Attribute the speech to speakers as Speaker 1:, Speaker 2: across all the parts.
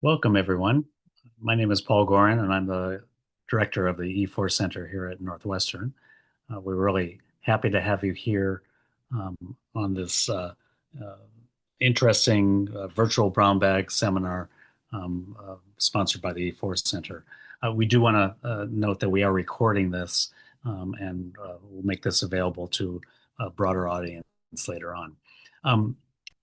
Speaker 1: Welcome, everyone. My name is Paul Gorin, and I'm the director of the E4 Center here at Northwestern. We're really happy to have you here on this uh, interesting virtual brown bag seminar sponsored by the E4 Center. We do want to note that we are recording this and we'll make this available to a broader audience later on. Um,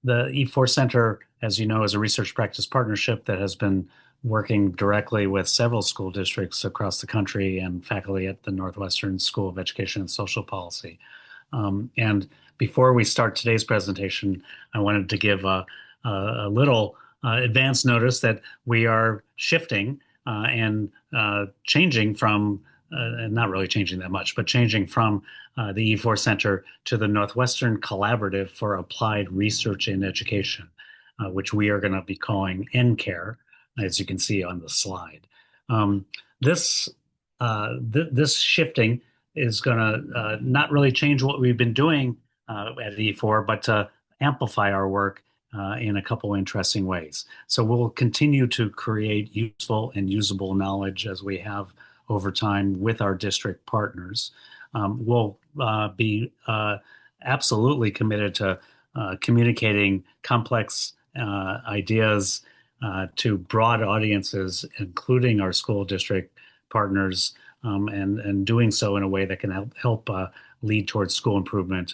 Speaker 1: the E4 Center, as you know, is a research practice partnership that has been working directly with several school districts across the country and faculty at the Northwestern School of Education and Social Policy. And before we start today's presentation, I wanted to give a little advance notice that we are shifting and changing from, not really changing that much, but changing from the E4 Center to the Northwestern Collaborative for Applied Research in Education, which we are going to be calling NCARE, as you can see on the slide. Um, this this shifting is going to not really change what we've been doing at E4, but to amplify our work in a couple interesting ways. So we'll continue to create useful and usable knowledge as we have over time with our district partners. We'll be absolutely committed to communicating complex ideas to broad audiences, including our school district partners, and doing so in a way that can help lead towards school improvement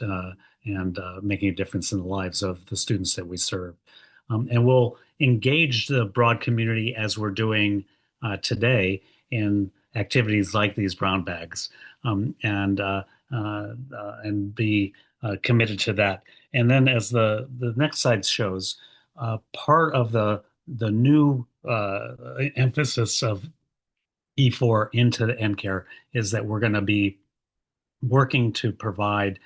Speaker 1: and making a difference in the lives of the students that we serve. And we'll engage the broad community as we're doing today in activities like these brown bags, and be committed to that. And then, as the next slide shows, part of the new emphasis of E4 into the NCARE is that we're going to be working to provide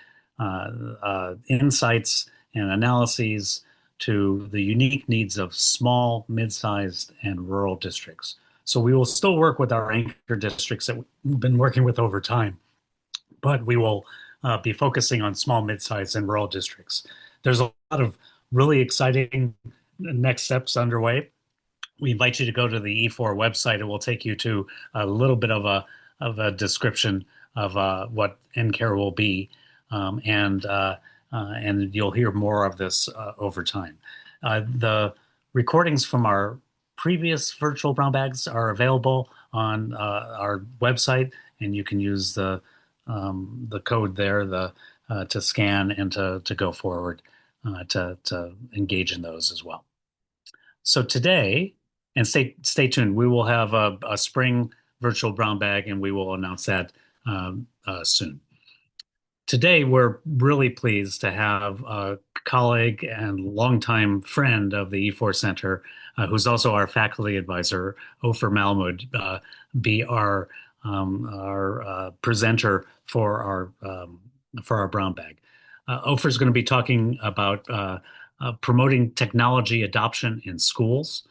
Speaker 1: insights and analyses to the unique needs of small, mid-sized, and rural districts. So we will still work with our anchor districts that we've been working with over time, but we will be focusing on small, mid-sized, and rural districts. There's a lot of really exciting next steps underway. We invite you to go to the E4 website. It will take you to a little bit of a description of what NCARE will be, and you'll hear more of this over time. The recordings from our previous virtual brown bags are available on our website, and you can use the code there to scan and to go forward to engage in those as well. So today, and stay tuned, we will have a spring virtual brown bag, and we will announce that soon. Today, we're really pleased to have a colleague and longtime friend of the E4 Center, who's also our faculty advisor, Ofer Malamud, be our presenter for our brown bag. Ofer is going to be talking about promoting technology adoption in schools,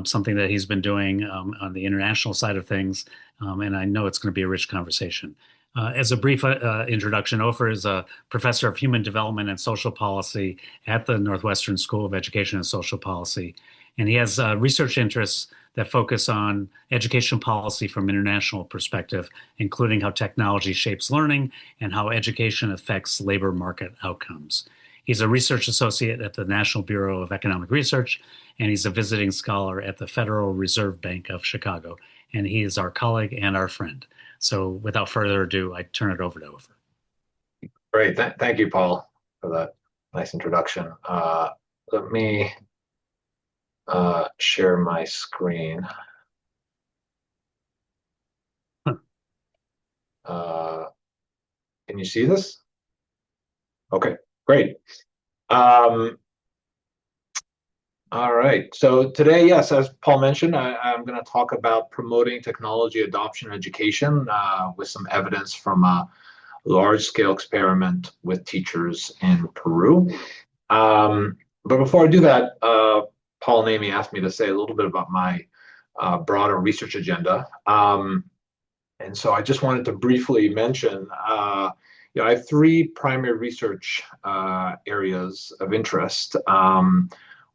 Speaker 1: something that he's been doing on the international side of things, and I know it's going to be a rich conversation. As a brief introduction, Ofer is a professor of human development and social policy at the Northwestern School of Education and Social Policy, and he has research interests that focus on education policy from an international perspective, including how technology shapes learning and how education affects labor market outcomes. He's a research associate at the National Bureau of Economic Research, and he's a visiting scholar at the Federal Reserve Bank of Chicago. And he is our colleague and our friend. So without further ado, I turn it over to Ofer.
Speaker 2: Great. Thank you, Paul, for that nice introduction. Let me share my screen. Can you see this? Okay, great. All right. So today, yes, as Paul mentioned, I'm going to talk about promoting technology adoption in education with some evidence from a large-scale experiment with teachers in Peru. But before I do that, Paul and Amy asked me to say a little bit about my broader research agenda. And so I just wanted to briefly mention, I have three primary research areas of interest.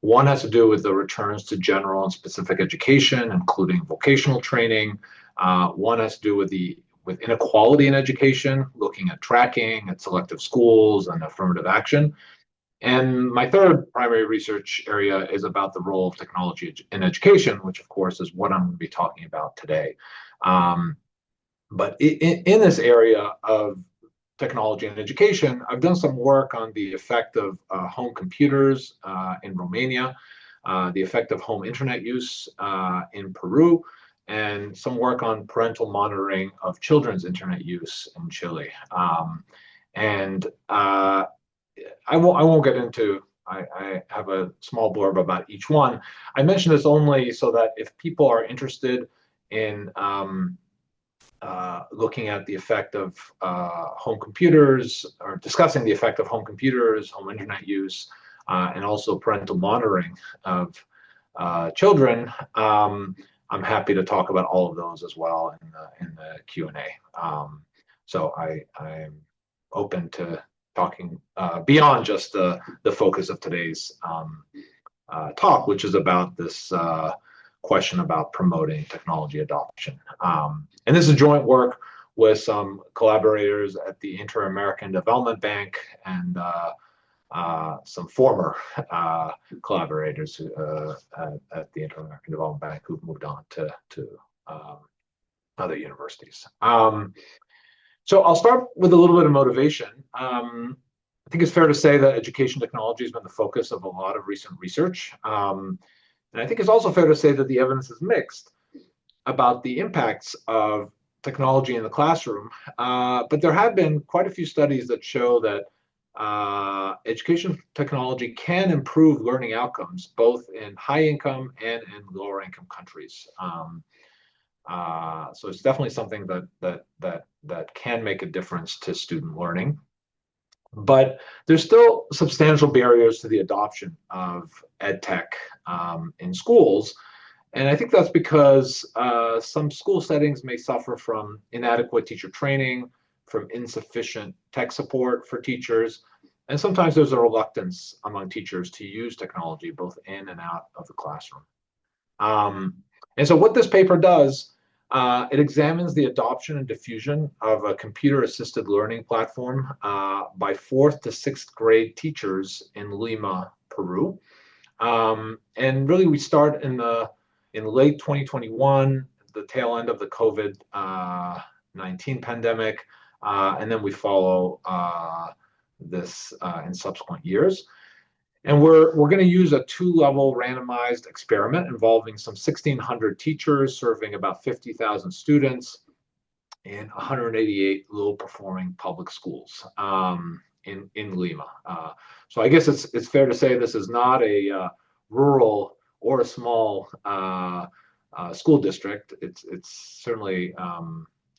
Speaker 2: One has to do with the returns to general and specific education, including vocational training. One has to do with inequality in education, looking at tracking, at selective schools, and affirmative action. And my third primary research area is about the role of technology in education, which of course is what I'm going to be talking about today. Um, but in this area of technology and education, I've done some work on the effect of home computers in Romania, the effect of home internet use in Peru, and some work on parental monitoring of children's internet use in Chile. And I won't get into. I have a small blurb about each one. I mention this only so that if people are interested in looking at the effect of home computers or discussing the effect of home computers, home internet use, and also parental monitoring of children, I'm happy to talk about all of those as well in the Q&A. So I'm open to talking beyond just the focus of today's talk, which is about this question about promoting technology adoption. And this is joint work with some collaborators at the Inter-American Development Bank and some former collaborators at the Inter-American Development Bank who've moved on to other universities. So I'll start with a little bit of motivation. I think it's fair to say that education technology has been the focus of a lot of recent research. And I think it's also fair to say that the evidence is mixed about the impacts of technology in the classroom. But there have been quite a few studies that show that education technology can improve learning outcomes, both in high income and in lower income countries. So it's definitely something that can make a difference to student learning. But there's still substantial barriers to the adoption of ed tech in schools. And I think that's because some school settings may suffer from inadequate teacher training, from insufficient tech support for teachers, and sometimes there's a reluctance among teachers to use technology both in and out of the classroom. And so what this paper does, it examines the adoption and diffusion of a computer-assisted learning platform by 4th to 6th grade teachers in Lima, Peru. And really, we start in late 2021, the tail end of the COVID-19 pandemic, and then we follow this in subsequent years. And we're going to use a 2-level randomized experiment involving some 1,600 teachers serving about 50,000 students in 188 low-performing public schools in Lima. So I guess it's fair to say this is not a rural or a small school district. It's certainly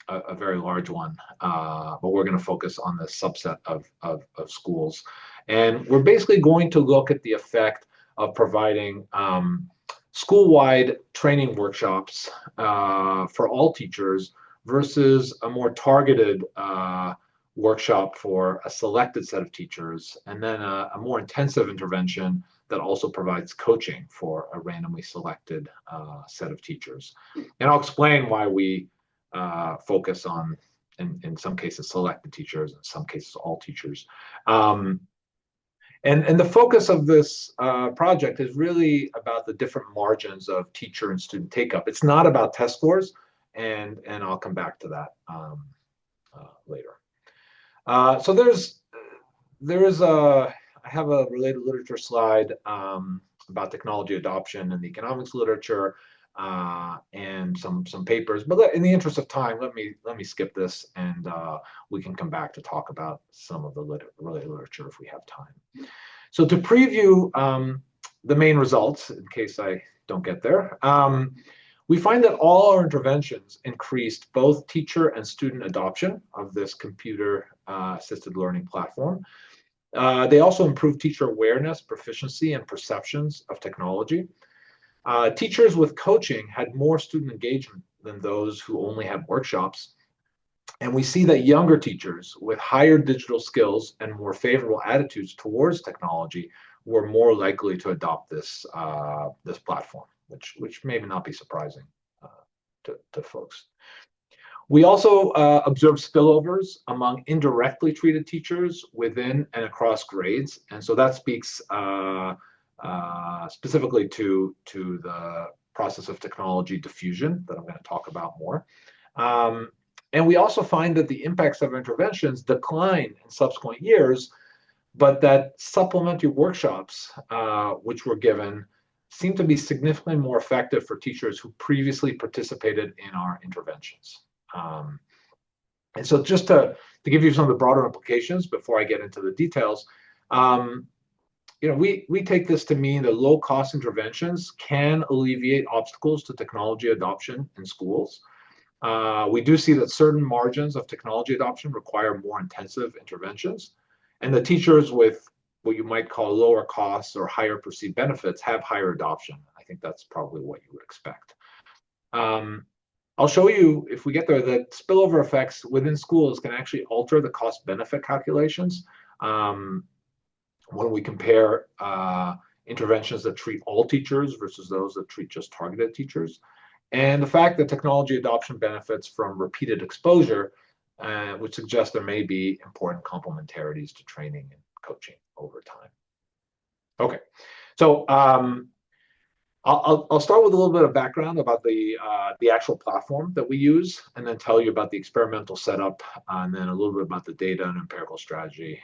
Speaker 2: a very large one, but we're going to focus on the subset of schools. And we're basically going to look at the effect of providing school-wide training workshops for all teachers versus a more targeted workshop for a selected set of teachers, and then a more intensive intervention that also provides coaching for a randomly selected set of teachers. And I'll explain why we focus on, in some cases, selected teachers, in some cases, all teachers. And the focus of this project is really about the different margins of teacher and student take-up. It's not about test scores, and I'll come back to that later. So I have a related literature slide about technology adoption in the economics literature and some papers. But in the interest of time, let me skip this, and we can come back to talk about some of the related literature if we have time. So to preview the main results, in case I don't get there, we find that all our interventions increased both teacher and student adoption of this computer-assisted learning platform. They also improved teacher awareness, proficiency, and perceptions of technology. Teachers with coaching had more student engagement than those who only had workshops. And we see that younger teachers with higher digital skills and more favorable attitudes towards technology were more likely to adopt this platform, which may not be surprising to folks. We also observed spillovers among indirectly treated teachers within and across grades, and so that speaks specifically to the process of technology diffusion that I'm going to talk about more. And we also find that the impacts of interventions decline in subsequent years, but that supplementary workshops, which were given, seem to be significantly more effective for teachers who previously participated in our interventions. And so just to give you some of the broader implications before I get into the details, we take this to mean that low-cost interventions can alleviate obstacles to technology adoption in schools. We do see that certain margins of technology adoption require more intensive interventions, and the teachers with what you might call lower costs or higher perceived benefits have higher adoption. I think that's probably what you would expect. I'll show you, if we get there, that spillover effects within schools can actually alter the cost-benefit calculations when we compare interventions that treat all teachers versus those that treat just targeted teachers. And the fact that technology adoption benefits from repeated exposure, which suggests there may be important complementarities to training and coaching over time. Okay, so I'll start with a little bit of background about the actual platform that we use, and then tell you about the experimental setup, and then a little bit about the data and empirical strategy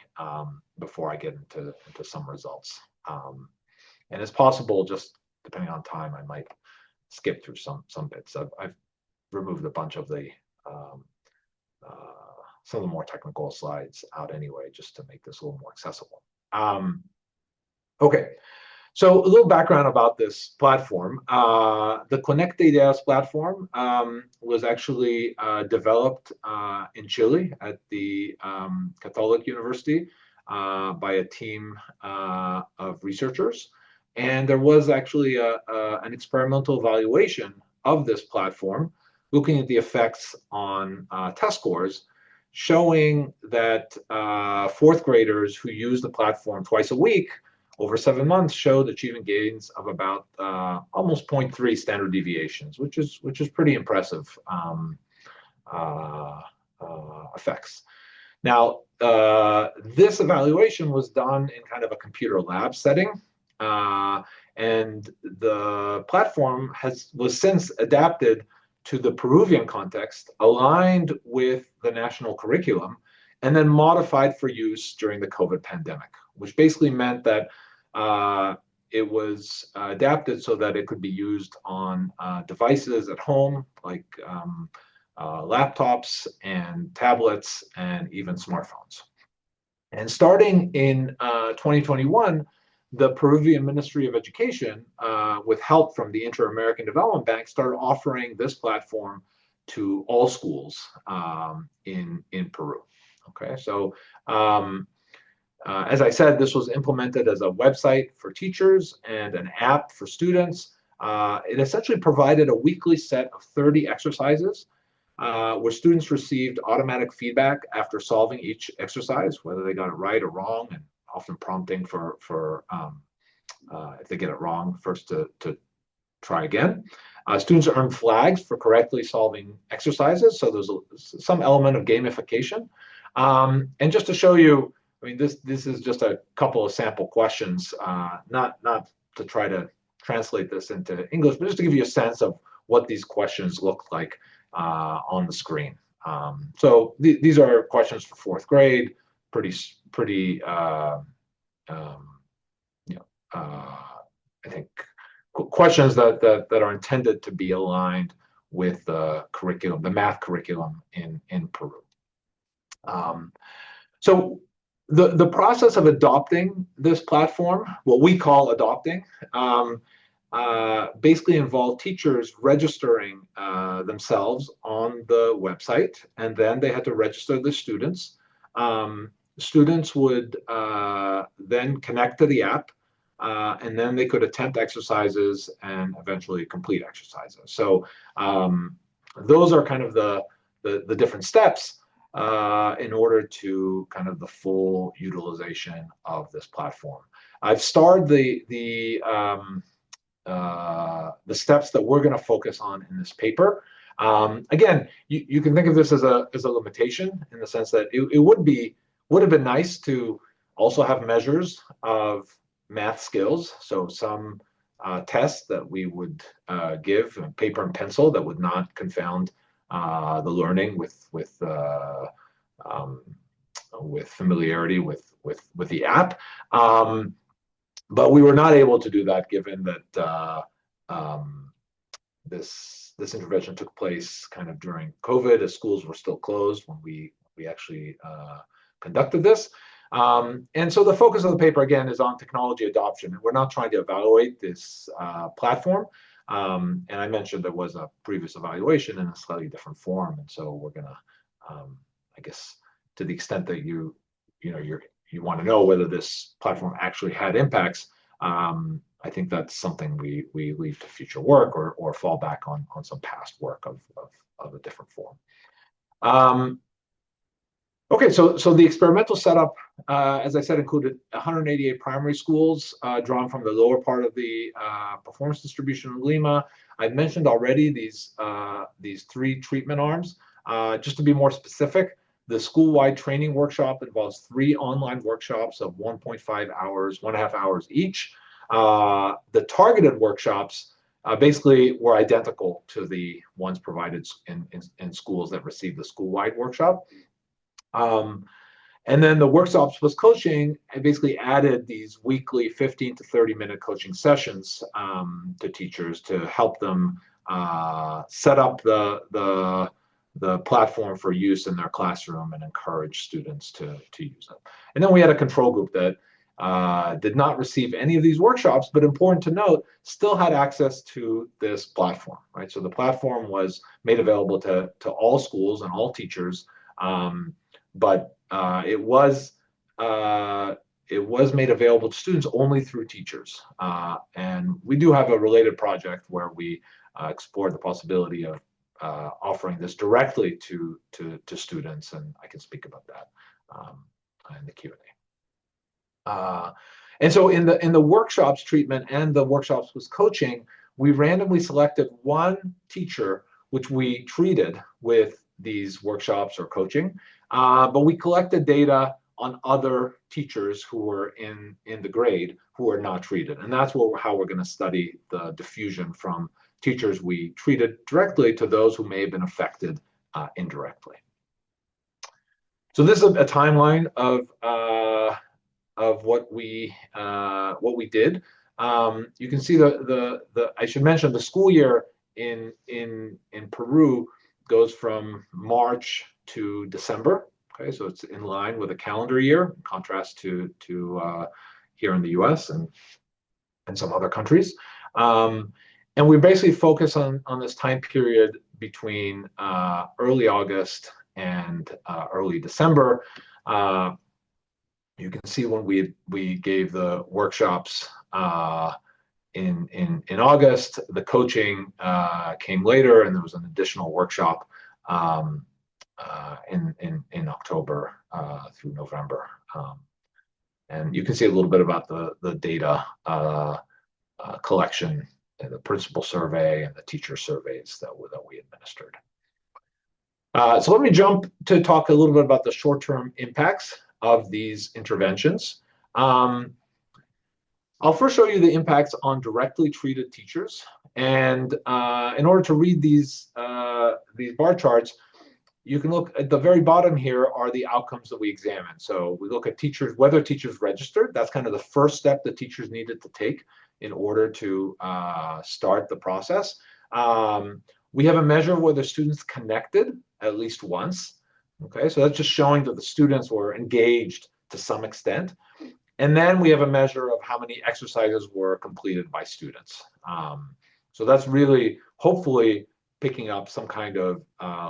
Speaker 2: before I get into some results. And it's possible, just depending on time, I might skip through some bits. I've removed a bunch of the some of the more technical slides out anyway, just to make this a little more accessible. Okay. So a little background about this platform. The Conecta Ideas platform was actually developed in Chile at the Catholic University by a team of researchers. And there was actually an experimental evaluation of this platform, looking at the effects on test scores, showing that fourth graders who use the platform twice a week over 7 months showed achievement gains of about almost 0.3 standard deviations, which is pretty impressive effects. Now, this evaluation was done in kind of a computer lab setting, and the platform was since adapted to the Peruvian context, aligned with the national curriculum, and then modified for use during the COVID pandemic, which basically meant that it was adapted so that it could be used on devices at home, like laptops and tablets and even smartphones. And starting in 2021, the Peruvian Ministry of Education, with help from the Inter-American Development Bank, started offering this platform to all schools in Peru. Okay, so as I said, this was implemented as a website for teachers and an app for students. It essentially provided a weekly set of 30 exercises where students received automatic feedback after solving each exercise, whether they got it right or wrong, and often prompting for if they get it wrong, first to try again. Students earned flags for correctly solving exercises, so there's some element of gamification. And just to show you, I mean, this is just a couple of sample questions, not to try to translate this into English, but just to give you a sense of what these questions look like on the screen. So these are questions for fourth grade, I think questions that are intended to be aligned with the curriculum, the math curriculum in Peru. So the process of adopting this platform, what we call adopting, basically involved teachers registering themselves on the website, and then they had to register the students. Students would then connect to the app, and then they could attempt exercises and eventually complete exercises. So those are kind of the different steps in order to kind of the full utilization of this platform. I've starred the steps that we're going to focus on in this paper. Again, you can think of this as a limitation in the sense that it would have been nice to also have measures of math skills. So some tests that we would give, paper and pencil, that would not confound the learning um, with familiarity with the app. But we were not able to do that given that this intervention took place kind of during COVID, as schools were still closed when we actually conducted this. And so the focus of the paper, again, is on technology adoption. And we're not trying to evaluate this platform. And I mentioned there was a previous evaluation in a slightly different form. And so we're going to, I guess, to the extent that you want to know whether this platform actually had impacts, I think that's something we leave to future work or fall back on some past work of a different form. Okay, so the experimental setup, as I said, included 188 primary schools drawn from the lower part of the performance distribution in Lima. I mentioned already these three treatment arms. Just to be more specific, the school-wide training workshop involves 3 online workshops of 1.5 hours, 1.5 hours each. The targeted workshops basically were identical to the ones provided in schools that received the school-wide workshop. And then the workshops plus coaching, I basically added these weekly 15 to 30-minute coaching sessions to teachers to help them set up the platform for use in their classroom and encourage students to use it. And then we had a control group that did not receive any of these workshops, but important to note, still had access to this platform, right? So the platform was made available to all schools and all teachers, but it was made available to students only through teachers. And we do have a related project where we explored the possibility of offering this directly to students, and I can speak about that in the Q&A. And so in the workshops treatment and the workshops with coaching, we randomly selected one teacher which we treated with these workshops or coaching, but we collected data on other teachers who were in the grade who were not treated. And that's how we're going to study the diffusion from teachers we treated directly to those who may have been affected indirectly. So this is a timeline of what we did. You can see I should mention the school year in Peru goes from March to December. Okay, so it's in line with a calendar year, in contrast to here in the U.S. and some other countries. And we basically focus on this time period between early August and early December. You can see when we gave the workshops in August, the coaching came later, and there was an additional workshop in October through November. And you can see a little bit about the data collection and the principal survey and the teacher surveys that we administered. So let me jump to talk a little bit about the short-term impacts of these interventions. I'll first show you the impacts on directly treated teachers. And in order to read these bar charts, you can look at the very bottom here are the outcomes that we examined. So we look at teachers, whether teachers registered. That's kind of the first step that teachers needed to take in order to start the process. We have a measure of whether students connected at least once. Okay, so that's just showing that the students were engaged to some extent. And then we have a measure of how many exercises were completed by students. So that's really, hopefully, picking up some kind of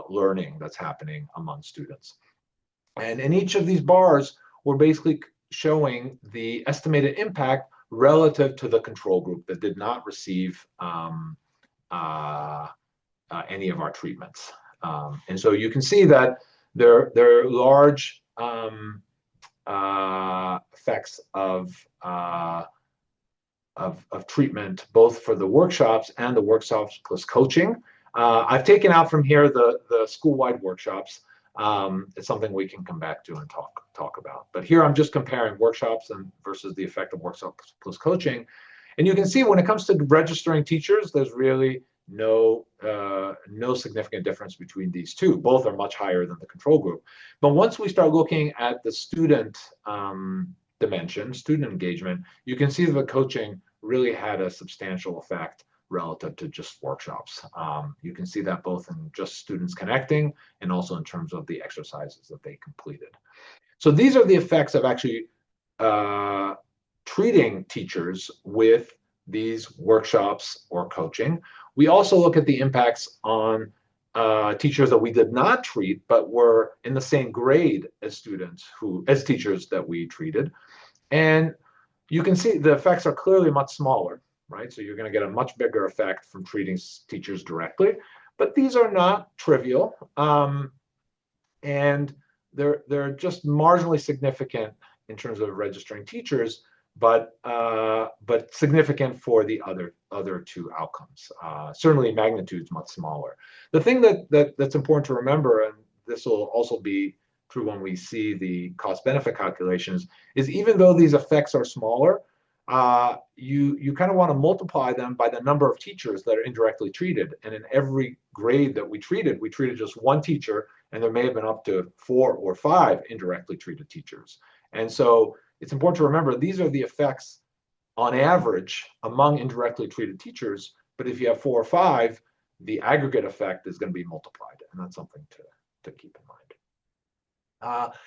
Speaker 2: learning that's happening among students. And in each of these bars, we're basically showing the estimated impact relative to the control group that did not receive any of our treatments. And so you can see that there are large effects of treatment, both for the workshops and the workshops plus coaching. I've taken out from here the school-wide workshops. It's something we can come back to and talk about. But here I'm just comparing workshops and versus the effect of workshops plus coaching. And you can see when it comes to registering teachers, there's really no significant difference between these two. Both are much higher than the control group. But once we start looking at the student dimension, student engagement, you can see that the coaching really had a substantial effect relative to just workshops. You can see that both in just students connecting and also in terms of the exercises that they completed. So these are the effects of actually treating teachers with these workshops or coaching. We also look at the impacts on teachers that we did not treat, but were in the same grade as teachers that we treated. And you can see the effects are clearly much smaller, right? So you're going to get a much bigger effect from treating teachers directly, but these are not trivial. And they're just marginally significant in terms of registering teachers, but significant for the other two outcomes. Certainly magnitude's much smaller. The thing that's important to remember, and this will also be true when we see the cost benefit calculations, is even though these effects are smaller, you kind of want to multiply them by the number of teachers that are indirectly treated. And in every grade that we treated just one teacher, and there may have been up to 4 or 5 indirectly treated teachers. And so it's important to remember these are the effects on average among indirectly treated teachers, but if you have 4 or 5, the aggregate effect is going to be multiplied, and that's something to keep in mind.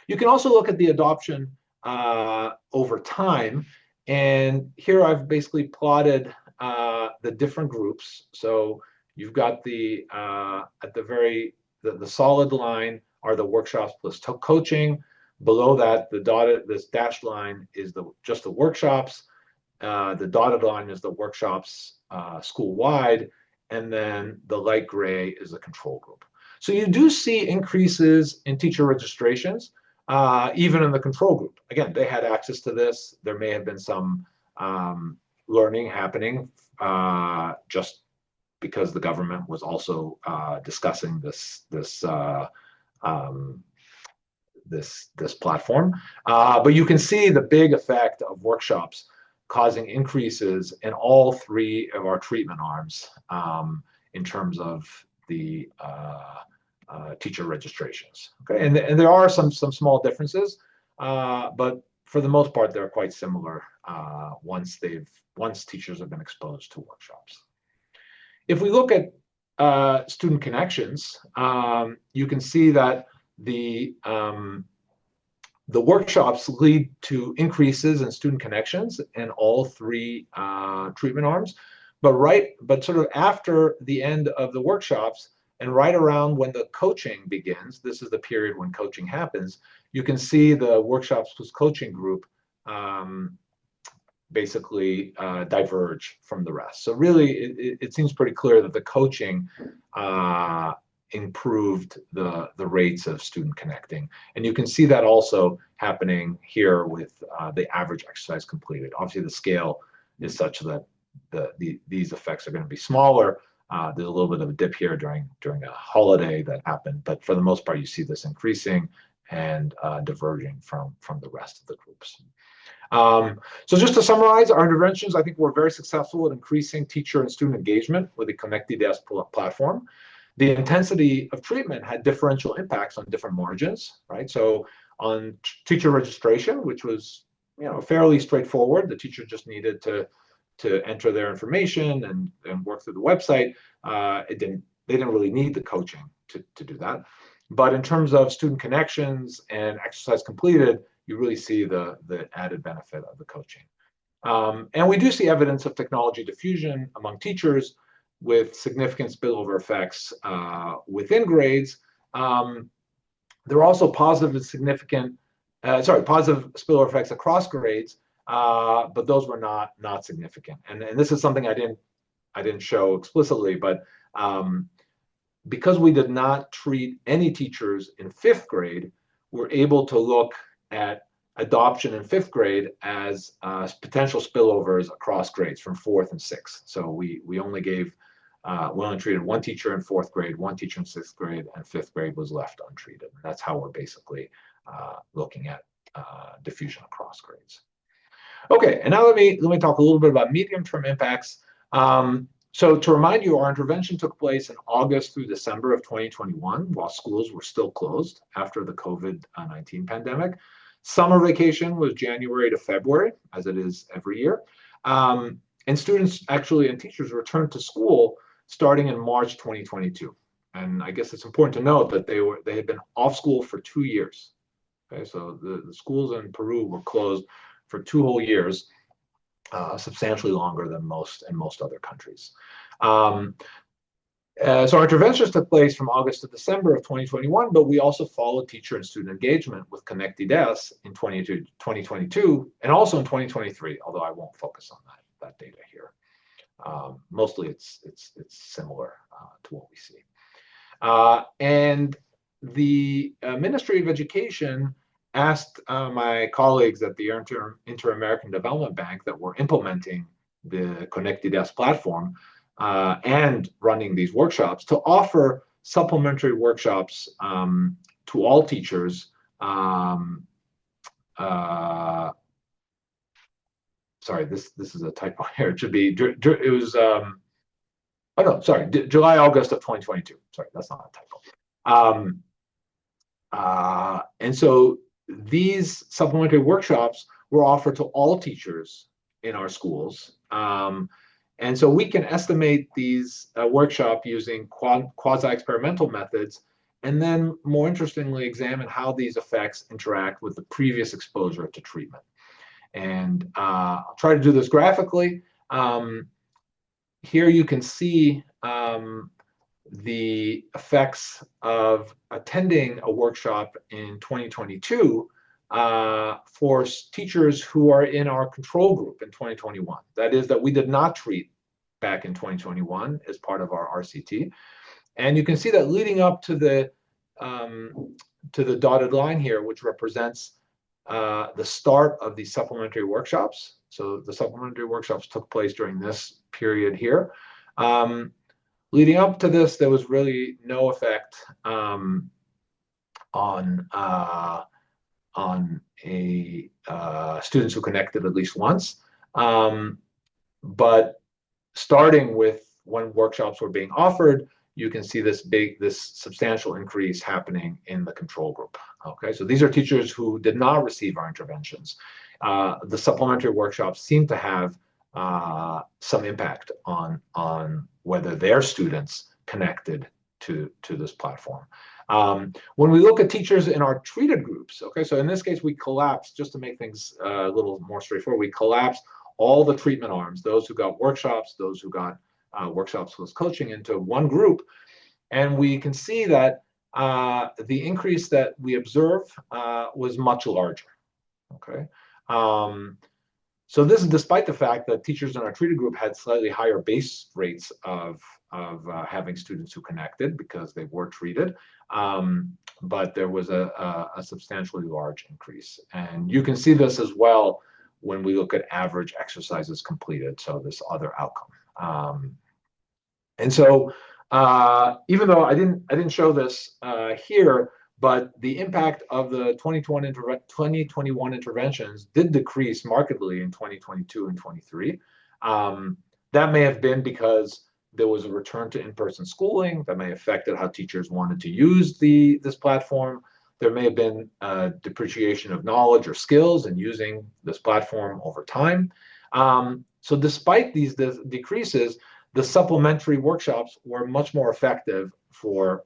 Speaker 2: You can also look at the adoption over time, and here I've basically plotted the different groups. So you've got at the solid line are the workshops plus coaching. Below that, this dashed line is just the workshops. The dotted line is the workshops school-wide, and then the light gray is the control group. So you do see increases in teacher registrations, even in the control group. Again, they had access to this. There may have been some learning happening just because the government was also discussing this platform. But you can see the big effect of workshops causing increases in all 3 of our treatment arms in terms of the teacher registrations. Okay, and there are some small differences, but for the most part, they're quite similar once teachers have been exposed to workshops. If we look at student connections, you can see that the workshops lead to increases in student connections in all 3 treatment arms, but sort of after the end of the workshops and right around when the coaching begins, this is the period when coaching happens, you can see the workshops plus coaching group basically diverge from the rest. So really, it seems pretty clear that the coaching improved the rates of student connecting. And you can see that also happening here with the average exercise completed. Obviously, the scale is such that these effects are going to be smaller. There's a little bit of a dip here during a holiday that happened, but for the most part, you see this increasing and diverging from the rest of the groups. So just to summarize, our interventions, I think, were very successful at increasing teacher and student engagement with the ConnectEDS platform. The intensity of treatment had differential impacts on different margins, right? So on teacher registration, which was fairly straightforward, the teacher just needed to enter their information and work through the website. They didn't really need the coaching to do that. But in terms of student connections and exercise completed, you really see the added benefit of the coaching. And we do see evidence of technology diffusion among teachers with significant spillover effects within grades. There are also positive spillover effects across grades, but those were not significant. And this is something I didn't show explicitly, but because we did not treat any teachers in 5th grade, we're able to look at adoption in fifth grade as potential spillovers across grades from fourth and sixth. So we only treated one teacher in fourth grade, one teacher in sixth grade, and fifth grade was left untreated. And that's how we're basically looking at diffusion across grades. Okay, and now let me talk a little bit about medium-term impacts. So to remind you, our intervention took place in August through December of 2021, while schools were still closed after the COVID-19 pandemic. Summer vacation was January to February, as it is every year. And students actually and teachers returned to school starting in March 2022. And I guess it's important to note that they had been off school for 2 years. Okay, so the schools in Peru were closed for 2 whole years, substantially longer than most other countries. So our interventions took place from August to December of 2021, but we also followed teacher and student engagement with Connect IDEAS in 2022 and also in 2023, although I won't focus on that data here. Mostly it's similar to what we see. And the Ministry of Education asked my colleagues at the Inter-American Development Bank that were implementing the Connect IDEAS platform and running these workshops to offer supplementary workshops to all teachers. Sorry, this is a typo here. It should be, it was, oh no, sorry, July, August of 2022. Sorry, that's not a typo. And so these supplementary workshops were offered to all teachers in our schools. And so we can estimate these workshop using quasi-experimental methods, and then more interestingly, examine how these effects interact with the previous exposure to treatment. And I'll try to do this graphically. Here you can see the effects of attending a workshop in 2022 for teachers who are in our control group in 2021. That is, that we did not treat back in 2021 as part of our RCT. And you can see that leading up to the dotted line here, which represents the start of these supplementary workshops. So the supplementary workshops took place during this period here. Leading up to this, there was really no effect on students who connected at least once. But starting with when workshops were being offered, you can see this substantial increase happening in the control group. Okay, so these are teachers who did not receive our interventions. The supplementary workshops seem to have some impact on whether their students connected to this platform. When we look at teachers in our treated groups, okay, so in this case we collapsed, just to make things a little more straightforward, we collapsed all the treatment arms, those who got workshops, those who got workshops with coaching, into one group. And we can see that the increase that we observe was much larger. Okay. So this is despite the fact that teachers in our treated group had slightly higher base rates of having students who connected because they were treated, but there was a substantially large increase. And you can see this as well when we look at average exercises completed, so this other outcome. And so even though I didn't show this here, but the impact of the 2021 interventions did decrease markedly in 2022 and 23. That may have been because there was a return to in-person schooling that may have affected how teachers wanted to use this platform. There may have been a depreciation of knowledge or skills in using this platform over time. So despite these decreases, the supplementary workshops were much more effective for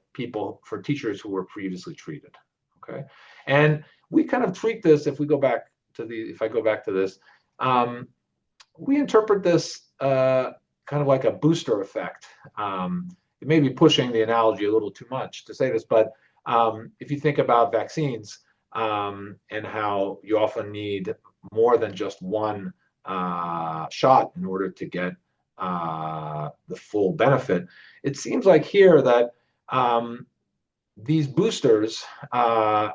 Speaker 2: teachers who were previously treated. Okay, and we kind of treat this, if I go back to this, we interpret this kind of like a booster effect. It may be pushing the analogy a little too much to say this, but if you think about vaccines and how you often need more than just one shot in order to get the full benefit, it seems like here that these boosters,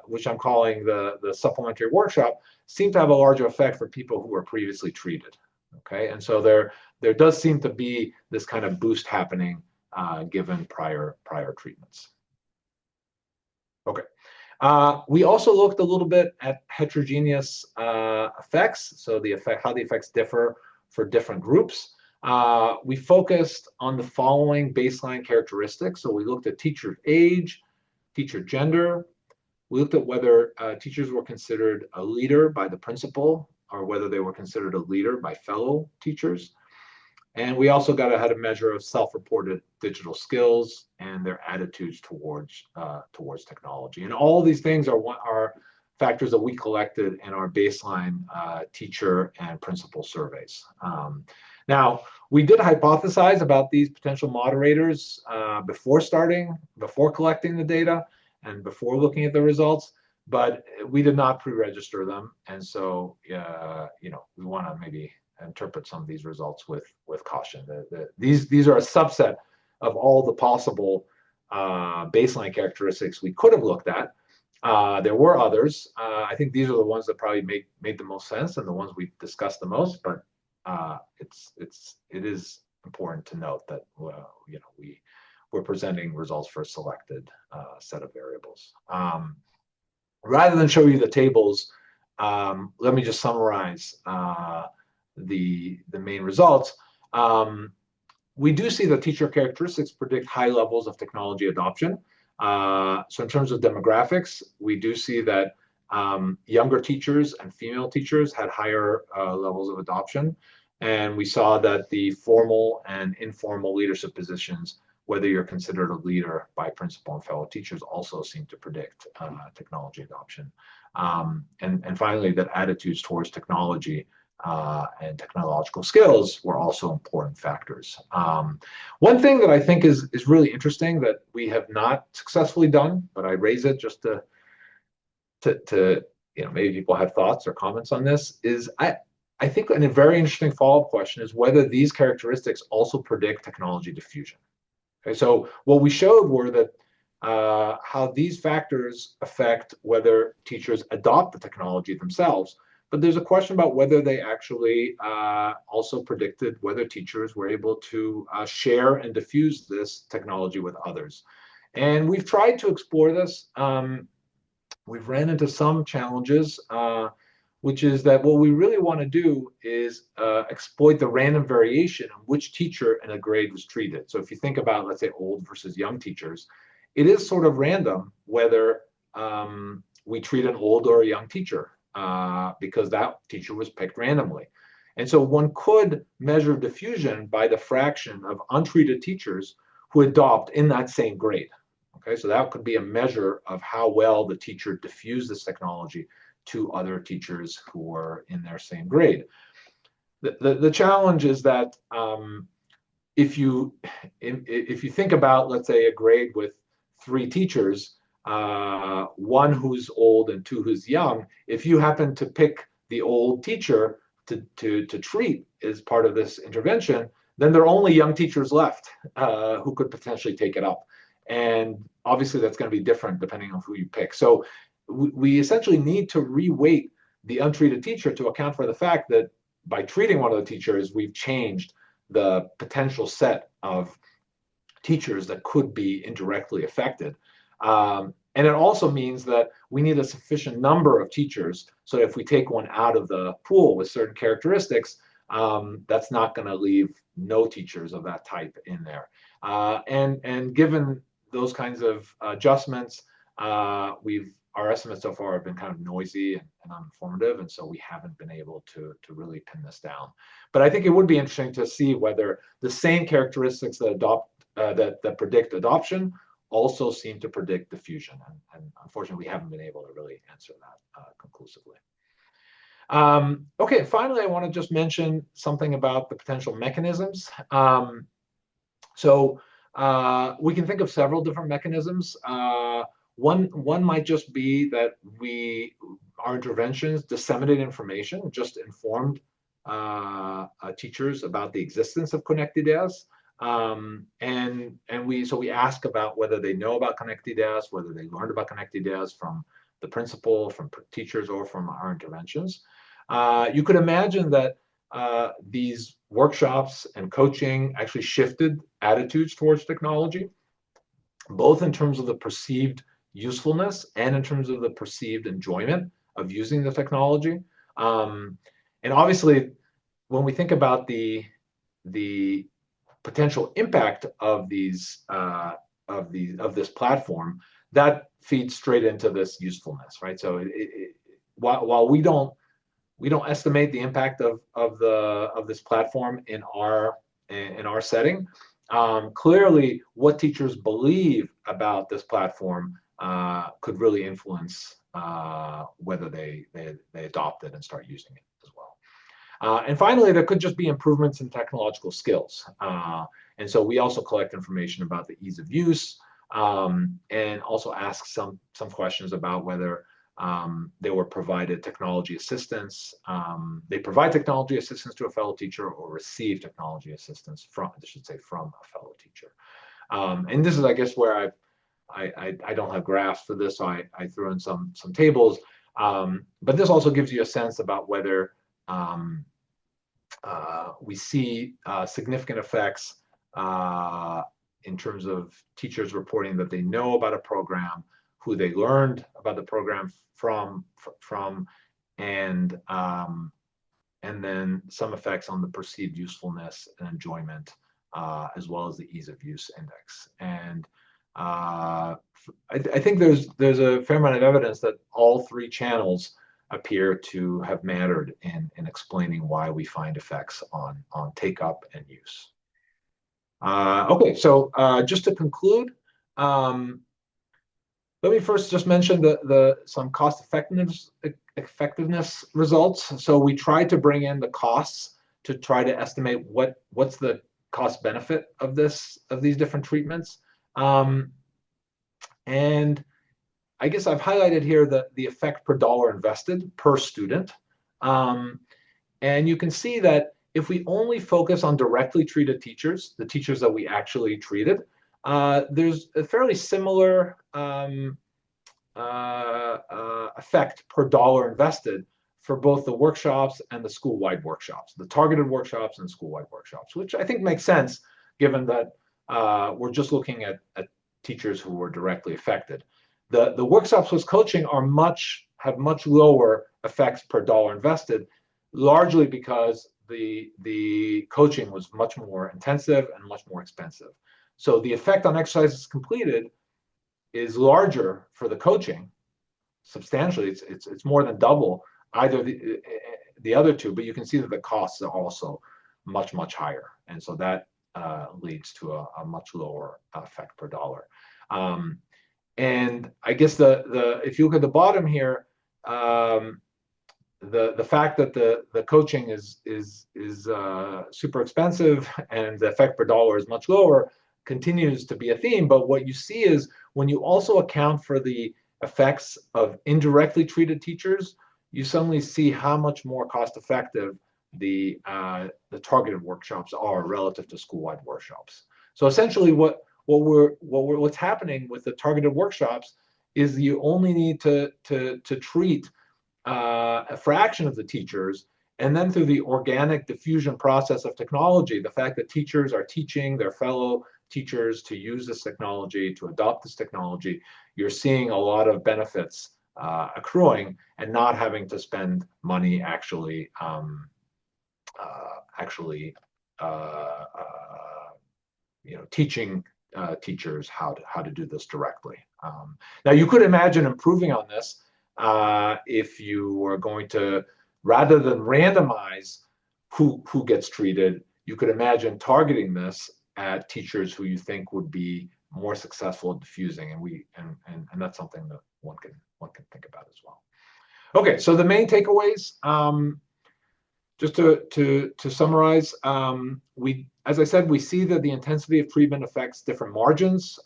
Speaker 2: which I'm calling the supplementary workshop, seem to have a larger effect for people who were previously treated. Okay, and so there does seem to be this kind of boost happening given prior treatments. Okay. We also looked a little bit at heterogeneous effects, so how the effects differ for different groups. We focused on the following baseline characteristics. So we looked at teacher age, teacher gender. We looked at whether teachers were considered a leader by the principal or whether they were considered a leader by fellow teachers. And we also got ahead a measure of self-reported digital skills and their attitudes towards technology. And all of these things are factors that we collected in our baseline teacher and principal surveys. Now, we did hypothesize about these potential moderators before collecting the data and before looking at the results, but we did not pre-register them. And so, we want to maybe interpret some of these results with caution. These are a subset of all the possible baseline characteristics we could have looked at. There were others. I think these are the ones that probably made the most sense and the ones we discussed the most. But it is important to note that we're presenting results for a selected set of variables. Rather than show you the tables, let me just summarize the main results. We do see that teacher characteristics predict high levels of technology adoption. So in terms of demographics, we do see that younger teachers and female teachers had higher levels of adoption. And we saw that the formal and informal leadership positions, whether you're considered a leader by principal and fellow teachers, also seem to predict technology adoption. And finally, that attitudes towards technology and technological skills were also important factors. One thing that I think is really interesting that we have not successfully done, but I raise it just to maybe people have thoughts or comments on this, is I think a very interesting follow-up question is whether these characteristics also predict technology diffusion. Okay, so what we showed were that how these factors affect whether teachers adopt the technology themselves. But there's a question about whether they actually also predicted whether teachers were able to share and diffuse this technology with others. And we've tried to explore this. We've ran into some challenges, which is that what we really want to do is exploit the random variation in which teacher in a grade was treated. So if you think about, let's say, old versus young teachers, it is sort of random whether we treat an old or a young teacher. Because that teacher was picked randomly. And so one could measure diffusion by the fraction of untreated teachers who adopt in that same grade. Okay, so that could be a measure of how well the teacher diffused this technology to other teachers who were in their same grade. The challenge is that if you think about, let's say, a grade with 3 teachers, one who's old and 2 who's young, if you happen to pick the old teacher to treat as part of this intervention, then there are only young teachers left who could potentially take it up. And obviously that's going to be different depending on who you pick. So we essentially need to reweight the untreated teacher to account for the fact that by treating one of the teachers, we've changed the potential set of teachers that could be indirectly affected. And it also means that we need a sufficient number of teachers. So if we take one out of the pool with certain characteristics, that's not going to leave no teachers of that type in there. And given those kinds of adjustments, our estimates so far have been kind of noisy and uninformative, and so we haven't been able to really pin this down. But I think it would be interesting to see whether the same characteristics that predict adoption also seem to predict diffusion. And unfortunately, we haven't been able to really answer that conclusively. Okay, finally, I want to just mention something about the potential mechanisms. So we can think of several different mechanisms. One might just be that our interventions disseminate information, just informed teachers about the existence of Conectideas. So we ask about whether they know about Conectideas, whether they learned about Conectideas from the principal, from teachers, or from our interventions. You could imagine that these workshops and coaching actually shifted attitudes towards technology, both in terms of the perceived usefulness and in terms of the perceived enjoyment of using the technology. And obviously, when we think about the potential impact of these of this platform, that feeds straight into this usefulness, right? So while we don't estimate the impact of this platform in our setting, clearly what teachers believe about this platform could really influence whether they adopt it and start using it as well. And finally, there could just be improvements in technological skills. And so we also collect information about the ease of use, and also ask some questions about whether they were provided technology assistance. They provide technology assistance to a fellow teacher or receive technology assistance from, I should say, from a fellow teacher. And this is, I guess, where I don't have graphs for this, so I threw in some tables. But this also gives you a sense about whether we see significant effects in terms of teachers reporting that they know about a program, who they learned about the program from, and then some effects on the perceived usefulness and enjoyment, as well as the ease of use index. And I think there's a fair amount of evidence that all three channels appear to have mattered in explaining why we find effects on take up and use. Okay, so just to conclude, let me first just mention some cost effectiveness results. So we tried to bring in the costs to try to estimate what's the cost benefit of these different treatments. And I guess I've highlighted here the effect per dollar invested per student. And you can see that if we only focus on directly treated teachers, the teachers that we actually treated, there's a fairly similar effect per dollar invested for both the workshops and the school-wide workshops, the targeted workshops and school-wide workshops, which I think makes sense given that we're just looking at teachers who were directly affected. The workshops with coaching have much lower effects per dollar invested, largely because the coaching was much more intensive and much more expensive. So the effect on exercises completed is larger for the coaching, substantially. It's more than double either the other two, but you can see that the costs are also much higher, and so that leads to a much lower effect per dollar. And I guess if you look at the bottom here, the fact that the coaching is super expensive and the effect per dollar is much lower continues to be a theme. But what you see is when you also account for the effects of indirectly treated teachers, you suddenly see how much more cost effective the targeted workshops are relative to school-wide workshops. So essentially what's happening with the targeted workshops is you only need to treat a fraction of the teachers, and then through the organic diffusion process of technology, the fact that teachers are teaching their fellow teachers to use this technology, to adopt this technology, you're seeing a lot of benefits accruing and not having to spend money actually teaching teachers how to do this directly. Now you could imagine improving on this if you were going to, rather than randomize who gets treated, you could imagine targeting this at teachers who you think would be more successful at diffusing, and that's something that one can think about as well. Okay, so the main takeaways, just to summarize, as I said, we see that the intensity of treatment affects different margins.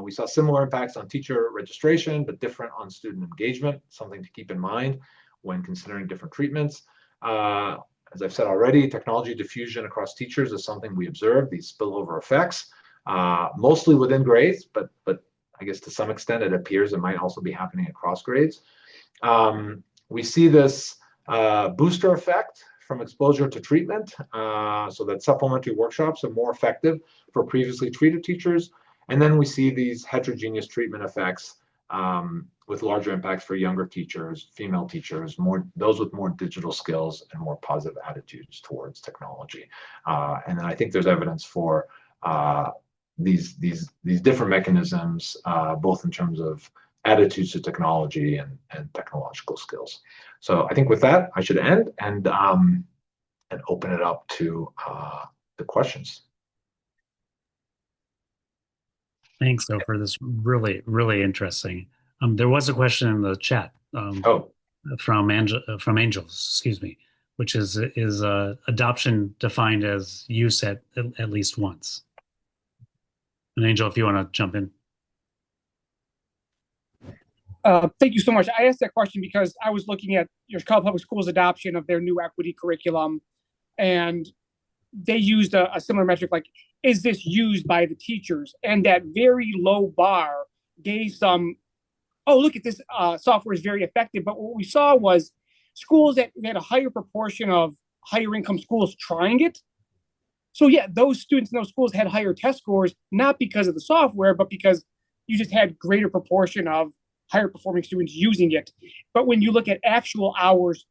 Speaker 2: We saw similar impacts on teacher registration, but different on student engagement, something to keep in mind when considering different treatments. As I've said already, technology diffusion across teachers is something we observe, these spillover effects, mostly within grades, but I guess to some extent it appears it might also be happening across grades. We see this booster effect from exposure to treatment, so that supplementary workshops are more effective for previously treated teachers. And then we see these heterogeneous treatment effects with larger impacts for younger teachers, female teachers, those with more digital skills and more positive attitudes towards technology. And then I think there's evidence for these different mechanisms, both in terms of attitudes to technology and technological skills. So I think with that, I should end and open it up to the questions.
Speaker 1: Thanks, Ofer. This really, really interesting. There was a question in the chat
Speaker 2: Oh,
Speaker 1: from Angels, excuse me, which is adoption defined as use at least once? And Angel, if you want to jump in.
Speaker 3: Thank you so much. I asked that question because I was looking at your Chicago Public Schools adoption of their new equity curriculum, and they used a similar metric, like, is this used by the teachers? And that very low bar gave some, oh, look at this software is very effective. But what we saw was schools that had a higher proportion of higher income schools trying it. So yeah, those students in those schools had higher test scores, not because of the software, but because you just had greater proportion of higher performing students using it. But when you look at actual hours,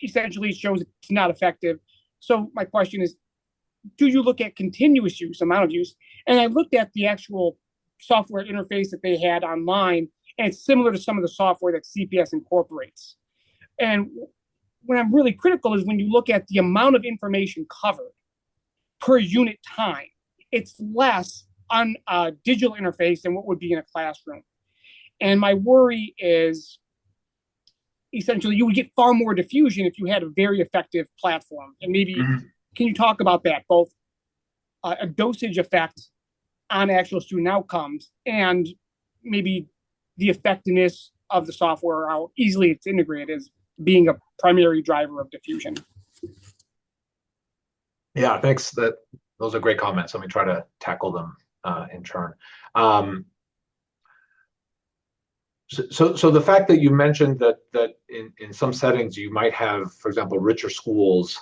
Speaker 3: essentially it shows it's not effective. So my question is, do you look at continuous use, amount of use? And I looked at the actual software interface that they had online, and it's similar to some of the software that CPS incorporates. And when I'm really critical is when you look at the amount of information covered per unit time, it's less on a digital interface than what would be in a classroom. And my worry is essentially you would get far more diffusion if you had a very effective platform. And maybe, can you talk about that, both a dosage effect on actual student outcomes and maybe the effectiveness of the software, how easily it's integrated as being a primary driver of diffusion?
Speaker 2: Yeah, thanks. Those are great comments. Let me try to tackle them in turn. So the fact that you mentioned that in some settings you might have, for example, richer schools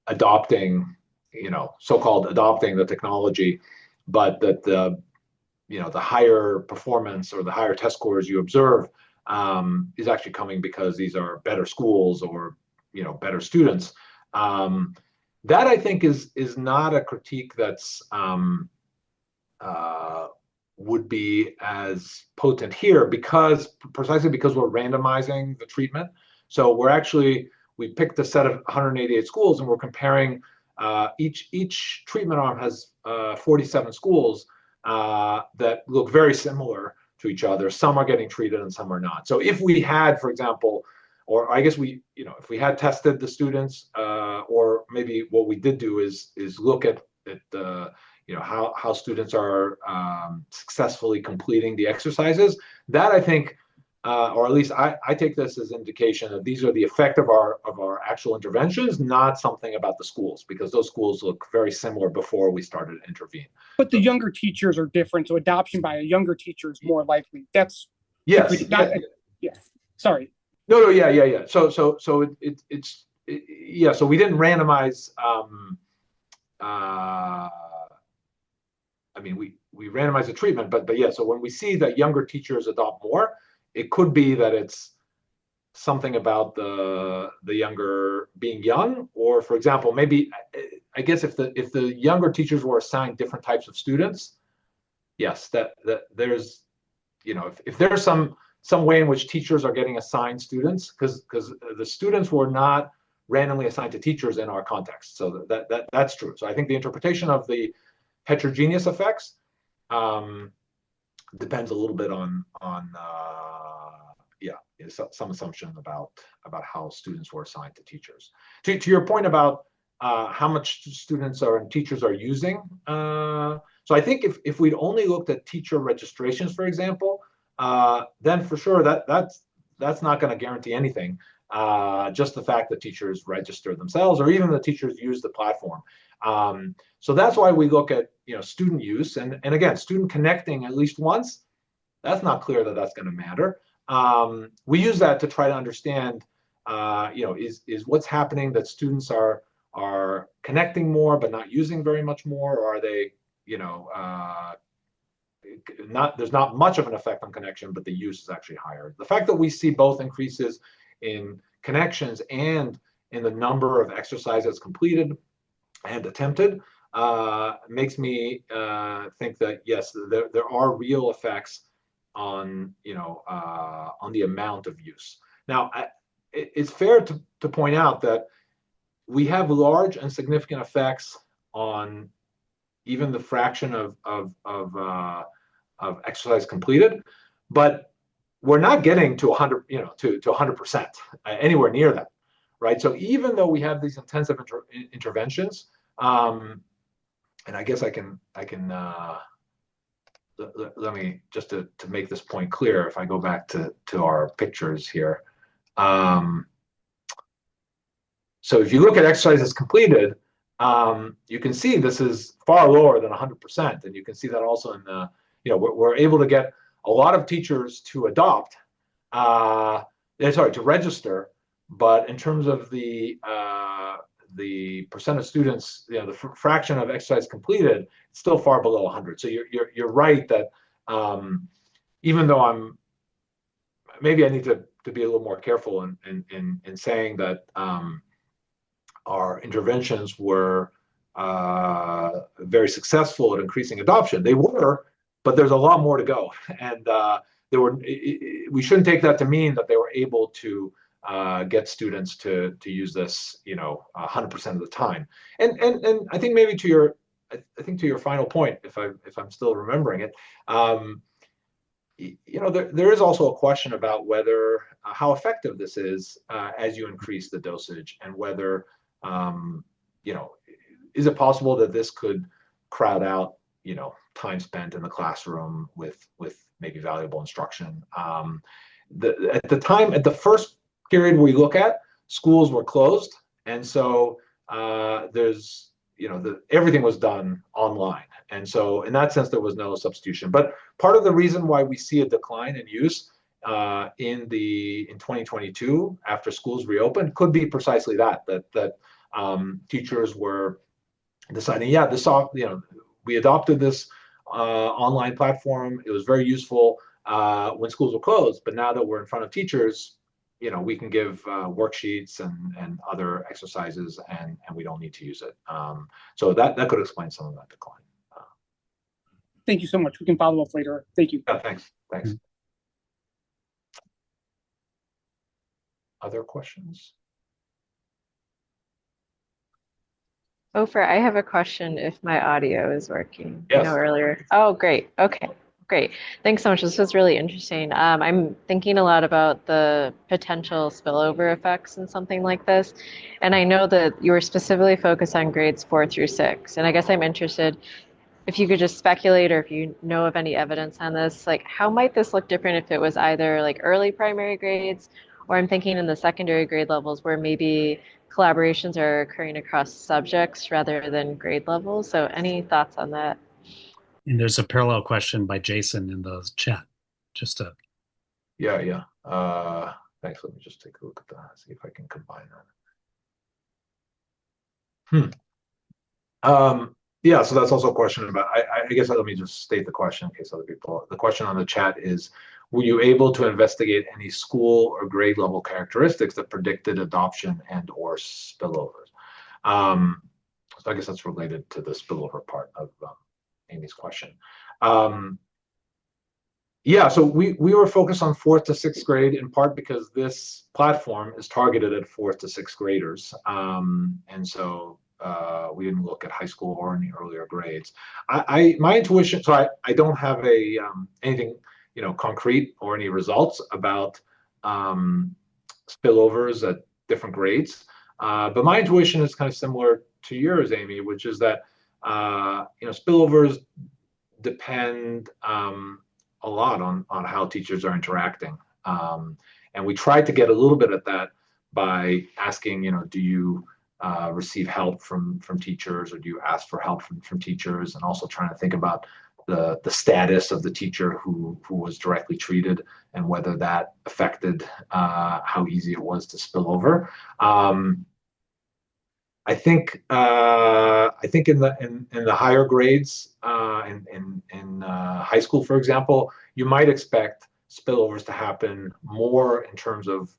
Speaker 2: adopting, so-called adopting the technology, but that the higher performance or the higher test scores you observe is actually coming because these are better schools or better students. That I think is not a critique that's would be as potent here precisely because we're randomizing the treatment. So we picked a set of 188 schools and we're comparing each treatment arm has 47 schools that look very similar to each other. Some are getting treated and some are not. So if we had, for example, or I guess if we had tested the students, or maybe what we did do is look at the how students are successfully completing the exercises. That I think, or at least I take this as indication that these are the effect of our actual interventions, not something about the schools, because those schools look very similar before we started to intervene.
Speaker 3: But the younger teachers are different, so adoption by a younger teacher is more likely. That's
Speaker 2: yes.
Speaker 3: Yeah. Sorry.
Speaker 2: No. Yeah. So it's yeah. So we didn't randomize. I mean, we randomize the treatment, but yeah. So when we see that younger teachers adopt more, it could be that it's something about the younger being young, or for example, maybe I guess if the younger teachers were assigned different types of students, yes, that there's if there's some way in which teachers are getting assigned students, because the students were not randomly assigned to teachers in our context, so that's true. So I think the interpretation of the heterogeneous effects depends a little bit on some assumption about how students were assigned to teachers. To your point about how much students and teachers are using, so I think if we'd only looked at teacher registrations, for example, then for sure that's not going to guarantee anything. Just the fact that teachers register themselves, or even the teachers use the platform. So that's why we look at student use, and again, student connecting at least once That's not clear that that's going to matter. We use that to try to understand, is what's happening that students are connecting more but not using very much more, or are they, there's not much of an effect on connection, but the use is actually higher. The fact that we see both increases in connections and in the number of exercises completed and attempted makes me think that yes, there are real effects on on the amount of use. Now, it's fair to point out that we have large and significant effects on even the fraction of exercise completed, but we're not getting to 100, to 100% anywhere near that, right? So even though we have these intensive interventions, and I guess I can let me just to make this point clear. If I go back to our pictures here, so if you look at exercises completed, you can see this is far lower than 100%, and you can see that also in the we're able to get a lot of teachers to adopt, to register, but in terms of the percent of students, the fraction of exercise completed, it's still far below 100. So you're right that even though maybe I need to be a little more careful in saying that our interventions were very successful at increasing adoption. They were, but there's a lot more to go, and we shouldn't take that to mean that they were able to get students to use this 100% of the time. And I think maybe to your final point, if I'm still remembering it, there is also a question about whether how effective this is as you increase the dosage, and whether is it possible that this could crowd out time spent in the classroom with maybe valuable instruction. At the first period we look at, schools were closed, and so there's everything was done online, and so in that sense there was no substitution. But part of the reason why we see a decline in use in 2022 after schools reopened could be precisely that teachers were deciding, we adopted this online platform. It was very useful when schools were closed, but now that we're in front of teachers, we can give worksheets and other exercises, and we don't need to use it. So that could explain some of that decline.
Speaker 3: Thank you so much. We can follow up later. Thank you.
Speaker 2: Yeah, thanks. Other questions?
Speaker 4: Ofer, I have a question if my audio is working.
Speaker 2: Yes.
Speaker 4: Earlier. Oh, great. Okay, great. Thanks so much. This was really interesting. I'm thinking a lot about the potential spillover effects in something like this. And I know that you were specifically focused on grades 4 through 6. And I guess I'm interested if you could just speculate, or if you know of any evidence on this, like how might this look different if it was either like early primary grades, or I'm thinking in the secondary grade levels where maybe collaborations are occurring across subjects rather than grade levels. So any thoughts on that?
Speaker 1: And there's a parallel question by Jason in the chat.
Speaker 2: Yeah. Thanks. Let me just take a look at that, see if I can combine that. Yeah, so that's also a question about, I guess let me just state the question in case other people, the question on the chat is, were you able to investigate any school or grade level characteristics that predicted adoption and or spillovers? So I guess that's related to the spillover part of Amy's question. Yeah, so we were focused on 4th to 6th grade in part because this platform is targeted at 4th to 6th graders. And so we didn't look at high school or any earlier grades. My intuition, so I don't have anything concrete or any results about spillovers at different grades. But my intuition is kind of similar to yours, Amy, which is that spillovers depend a lot on how teachers are interacting. And we tried to get a little bit at that by asking, do you receive help from teachers, or do you ask for help from teachers, and also trying to think about the status of the teacher who was directly treated and whether that affected how easy it was to spill over. I think in the higher grades in high school, for example, you might expect spillovers to happen more in terms of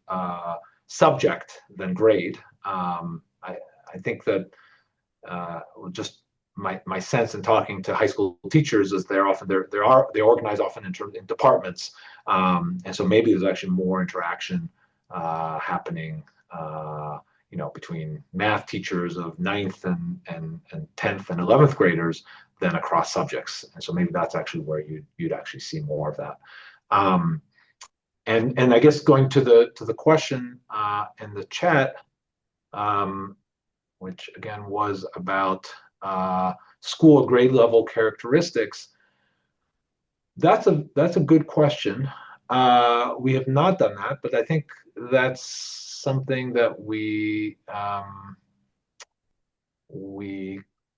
Speaker 2: subject than grade. I think that just my sense in talking to high school teachers is they organize often in departments, and so maybe there's actually more interaction happening. Between math teachers of 9th and 10th and 11th graders than across subjects. And so maybe that's actually where you'd actually see more of that. And I guess going to the question in the chat, which again was about school grade level characteristics. That's a good question. We have not done that, but I think that's something that we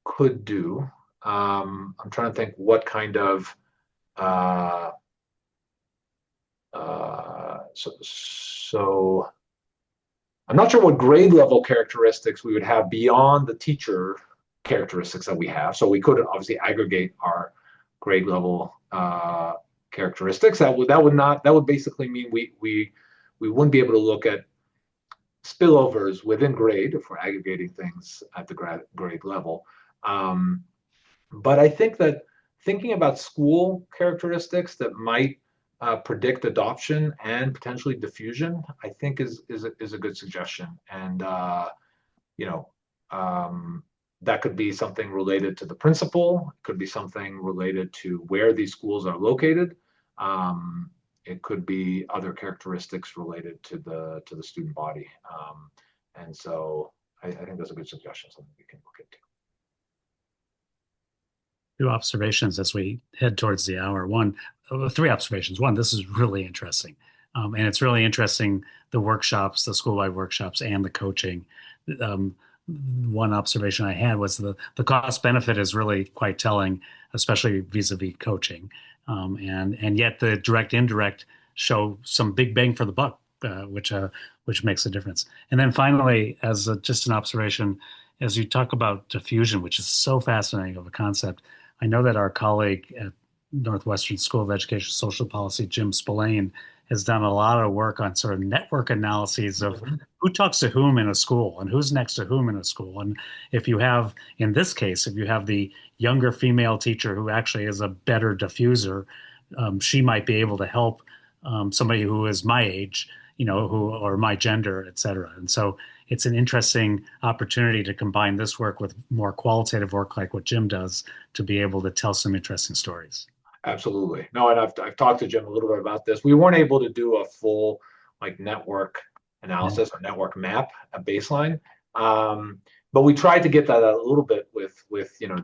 Speaker 2: could do. I'm trying to think what kind of so I'm not sure what grade level characteristics we would have beyond the teacher characteristics that we have. So we could obviously aggregate our grade level characteristics. That would basically mean we wouldn't be able to look at spillovers within grade if we're aggregating things at the grade level. But I think that thinking about school characteristics that might predict adoption and potentially diffusion, I think is a good suggestion. And that could be something related to the principal. It could be something related to where these schools are located. It could be other characteristics related to the student body. And so I think that's a good suggestion, something we can look into.
Speaker 1: Two observations as we head towards the hour. Three observations. One, this is really interesting. And it's really interesting, the workshops, the school-wide workshops and the coaching. One observation I had was the cost benefit is really quite telling, especially vis-a-vis coaching. And yet the direct indirect show some big bang for the buck, which makes a difference. And then finally, as just an observation, as you talk about diffusion, which is so fascinating of a concept, I know that our colleague at Northwestern School of Education Social Policy, Jim Spillane, has done a lot of work on sort of network analyses of who talks to whom in a school and who's next to whom in a school. And if you have, in this case, if you have the younger female teacher who actually is a better diffuser, she might be able to help somebody who is my age, or my gender, et cetera. And so it's an interesting opportunity to combine this work with more qualitative work like what Jim does to be able to tell some interesting stories.
Speaker 2: Absolutely. No, and I've talked to Jim a little bit about this. We weren't able to do a full network analysis or network map, a baseline. But we tried to get that a little bit with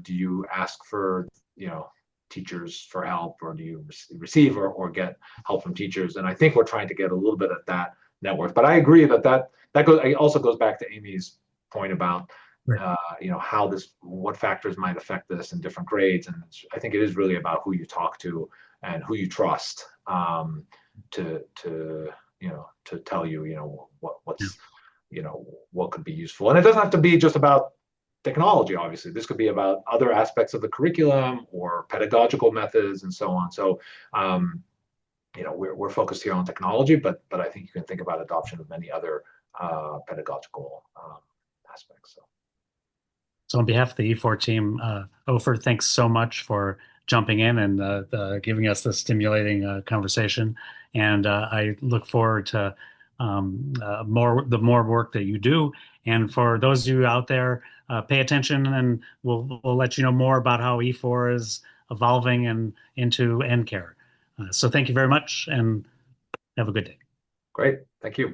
Speaker 2: do you ask for, teachers for help, or do you receive or get help from teachers? And I think we're trying to get a little bit at that network. But I agree that also goes back to Amy's point about
Speaker 1: Right.
Speaker 2: What factors might affect this in different grades. And I think it is really about who you talk to and who you trust to tell you, what could be useful. And it doesn't have to be just about technology, obviously. This could be about other aspects of the curriculum or pedagogical methods and so on. So, we're focused here on technology, but I think you can think about adoption of many other pedagogical aspects.
Speaker 1: So on behalf of the E4 team, Ofer, thanks so much for jumping in and giving us this stimulating conversation. And I look forward to the more work that you do. And for those of you out there, pay attention, and we'll let you know more about how E4 is evolving and into NCARE. So thank you very much, and have a good day.
Speaker 2: Great. Thank you.